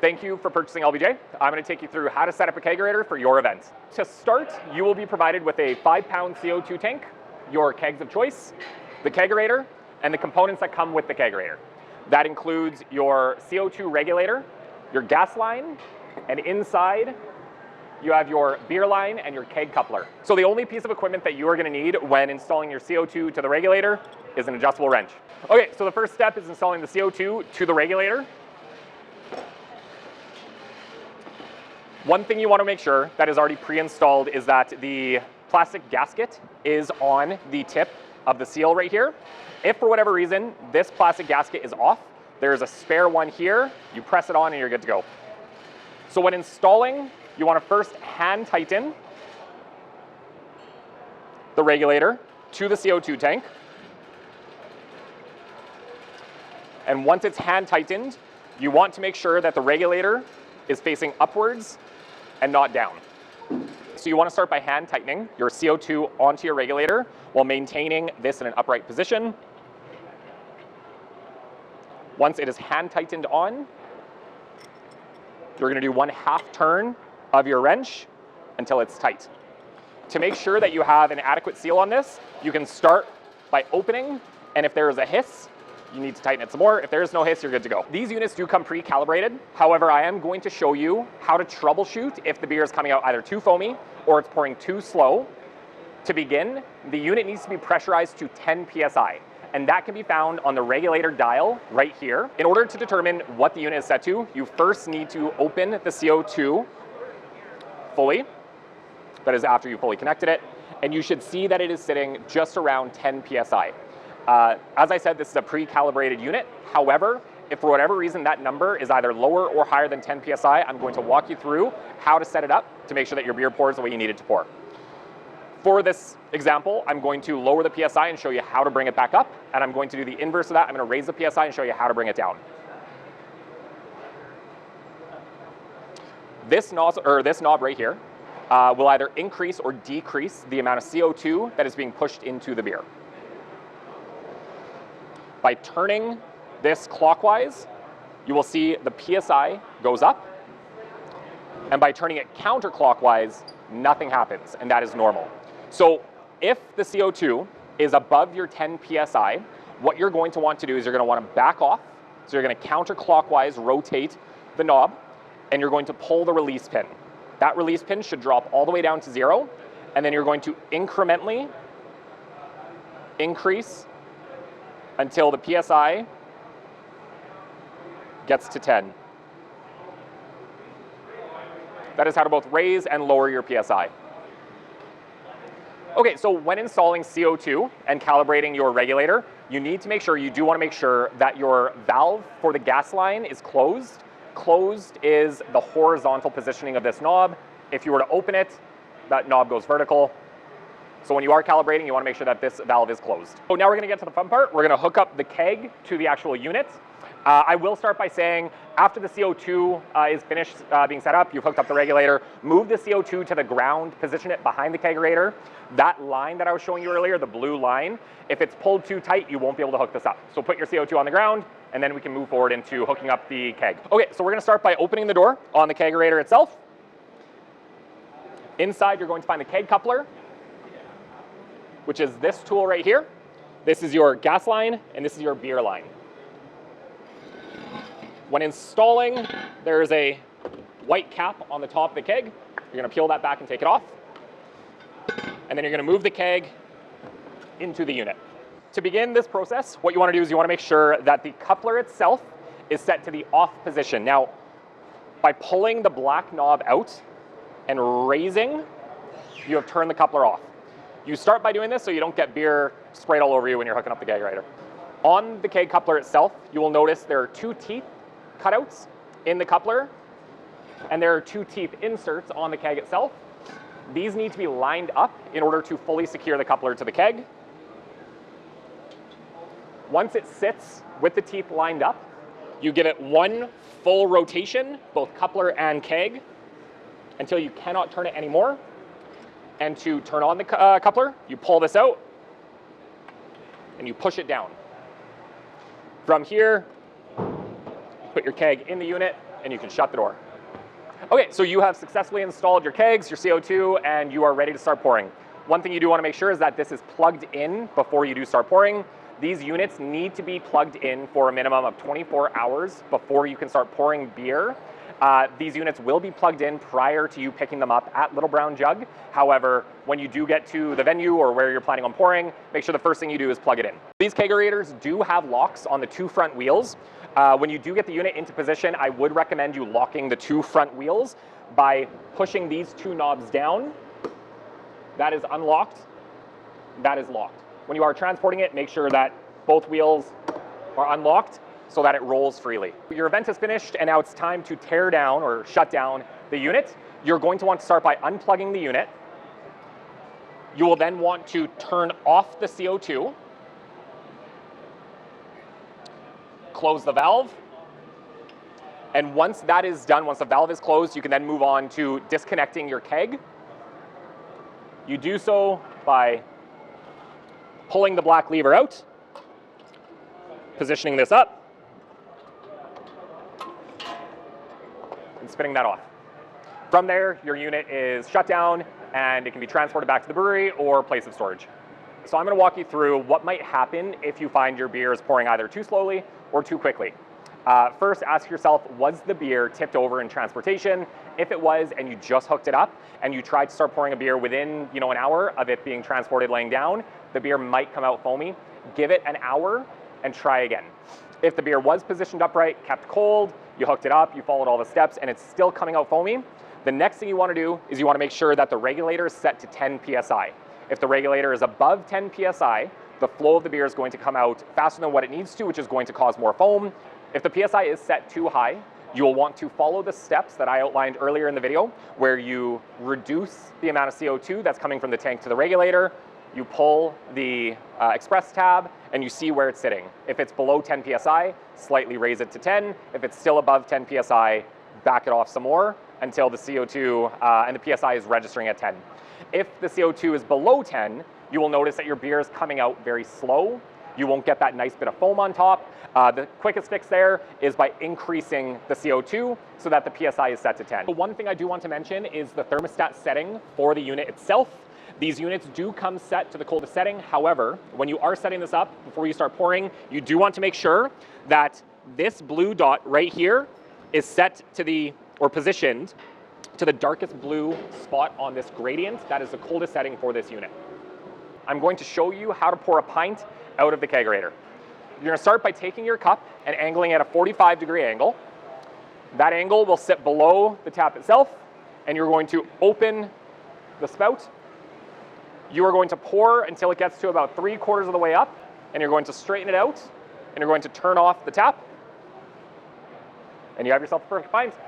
Thank you for purchasing LBJ. I'm going to take you through how to set up a kegerator for your event. To start, you will be provided with a 5-pound CO2 tank, your kegs of choice, the kegerator, and the components that come with the kegerator. That includes your CO2 regulator, your gas line, and inside you have your beer line and your keg coupler. So the only piece of equipment that you are going to need when installing your CO2 to the regulator is an adjustable wrench. Okay, so the first step is installing the CO2 to the regulator. One thing you want to make sure that is already pre-installed is that the plastic gasket is on the tip of the seal right here. If for whatever reason this plastic gasket is off, there's a spare one here, you press it on and you're good to go. So when installing, you want to first hand tighten the regulator to the CO2 tank. And once it's hand tightened, you want to make sure that the regulator is facing upwards and not down. So you want to start by hand tightening your CO2 onto your regulator while maintaining this in an upright position. Once it is hand tightened on, you're going to do 1/2 turn of your wrench until it's tight. To make sure that you have an adequate seal on this, you can start by opening, and if there is a hiss, you need to tighten it some more. If there is no hiss, you're good to go. These units do come pre-calibrated. However, I am going to show you how to troubleshoot if the beer is coming out either too foamy or it's pouring too slow. To begin, the unit needs to be pressurized to 10 psi, and that can be found on the regulator dial right here. In order to determine what the unit is set to, you first need to open the CO2 fully. That is after you fully connected it, and you should see that it is sitting just around 10 psi. As I said, this is a pre-calibrated unit. However, if for whatever reason that number is either lower or higher than 10 psi, I'm going to walk you through how to set it up to make sure that your beer pours the way you need it to pour. For this example, I'm going to lower the psi and show you how to bring it back up, and I'm going to do the inverse of that. I'm going to raise the psi and show you how to bring it down. This knob right here will either increase or decrease the amount of CO2 that is being pushed into the beer. By turning this clockwise, you will see the PSI goes up, and by turning it counterclockwise, nothing happens, and that is normal. So if the CO2 is above your 10 PSI, what you're going to want to do is you're going to want to back off, so you're going to counterclockwise rotate the knob, and you're going to pull the release pin. That release pin should drop all the way down to 0, and then you're going to incrementally increase until the PSI gets to 10. That is how to both raise and lower your PSI. Okay, so when installing CO2 and calibrating your regulator, you need to make sure, you do want to make sure that your valve for the gas line is closed. Closed is the horizontal positioning of this knob. If you were to open it, that knob goes vertical. So when you are calibrating, you want to make sure that this valve is closed. So now we're going to get to the fun part. We're going to hook up the keg to the actual unit. I will start by saying, after the CO2 is finished being set up, you've hooked up the regulator, move the CO2 to the ground, position it behind the kegerator. That line that I was showing you earlier, the blue line, if it's pulled too tight, you won't be able to hook this up. So put your CO2 on the ground, and then we can move forward into hooking up the keg. Okay, so we're going to start by opening the door on the kegerator itself. Inside, you're going to find the keg coupler, which is this tool right here. This is your gas line, and this is your beer line. When installing, there's a white cap on the top of the keg. You're going to peel that back and take it off. And then you're going to move the keg into the unit. To begin this process, what you want to do is you want to make sure that the coupler itself is set to the off position. Now, by pulling the black knob out and raising, you have turned the coupler off. You start by doing this so you don't get beer sprayed all over you when you're hooking up the kegerator. On the keg coupler itself, you will notice there are 2 teeth cutouts in the coupler, and there are 2 teeth inserts on the keg itself. These need to be lined up in order to fully secure the coupler to the keg. Once it sits with the teeth lined up, you give it 1 full rotation, both coupler and keg, until you cannot turn it anymore. And to turn on the coupler, you pull this out and you push it down. From here, put your keg in the unit, and you can shut the door. Okay, so you have successfully installed your kegs, your CO2, and you are ready to start pouring. One thing you do want to make sure is that this is plugged in before you do start pouring. These units need to be plugged in for a minimum of 24 hours before you can start pouring beer. These units will be plugged in prior to you picking them up at Little Brown Jug. However, when you do get to the venue or where you're planning on pouring, make sure the first thing you do is plug it in. These Kegerators do have locks on the 2 front wheels. When you do get the unit into position, I would recommend you locking the 2 front wheels by pushing these 2 knobs down. That is unlocked, that is locked. When you are transporting it, make sure that both wheels are unlocked so that it rolls freely. Your event is finished and now it's time to tear down or shut down the unit. You're going to want to start by unplugging the unit. You will then want to turn off the CO2, close the valve, and once that is done, once the valve is closed, you can then move on to disconnecting your keg. You do so by pulling the black lever out, positioning this up, and spinning that off. From there, your unit is shut down and it can be transported back to the brewery or place of storage. So I'm going to walk you through what might happen if you find your beer is pouring either too slowly or too quickly. First, ask yourself, was the beer tipped over in transportation? If it was, and you just hooked it up, and you tried to start pouring a beer within, an hour of it being transported laying down, the beer might come out foamy. Give it an hour and try again. If the beer was positioned upright, kept cold, you hooked it up, you followed all the steps, and it's still coming out foamy, the next thing you want to do is you want to make sure that the regulator is set to 10 psi. If the regulator is above 10 psi, the flow of the beer is going to come out faster than what it needs to, which is going to cause more foam. If the PSI is set too high, you will want to follow the steps that I outlined earlier in the video, where you reduce the amount of CO2 that's coming from the tank to the regulator, you pull the express tab, and you see where it's sitting. If it's below 10 psi, slightly raise it to 10. If it's still above 10 psi, back it off some more until the CO2 and the PSI is registering at 10. If the CO2 is below 10, you will notice that your beer is coming out very slow. You won't get that nice bit of foam on top. The quickest fix there is by increasing the CO2 so that the PSI is set to 10. But one thing I do want to mention is the thermostat setting for the unit itself. These units do come set to the coldest setting. However, when you are setting this up before you start pouring, you do want to make sure that this blue dot right here is set to or positioned to the darkest blue spot on this gradient. That is the coldest setting for this unit. I'm going to show you how to pour a pint out of the Kegerator. You're going to start by taking your cup and angling at a 45-degree angle. That angle will sit below the tap itself, and you're going to open the spout. You are going to pour until it gets to about 3/4 of the way up, and you're going to straighten it out, and you're going to turn off the tap, and you have yourself a perfect pint.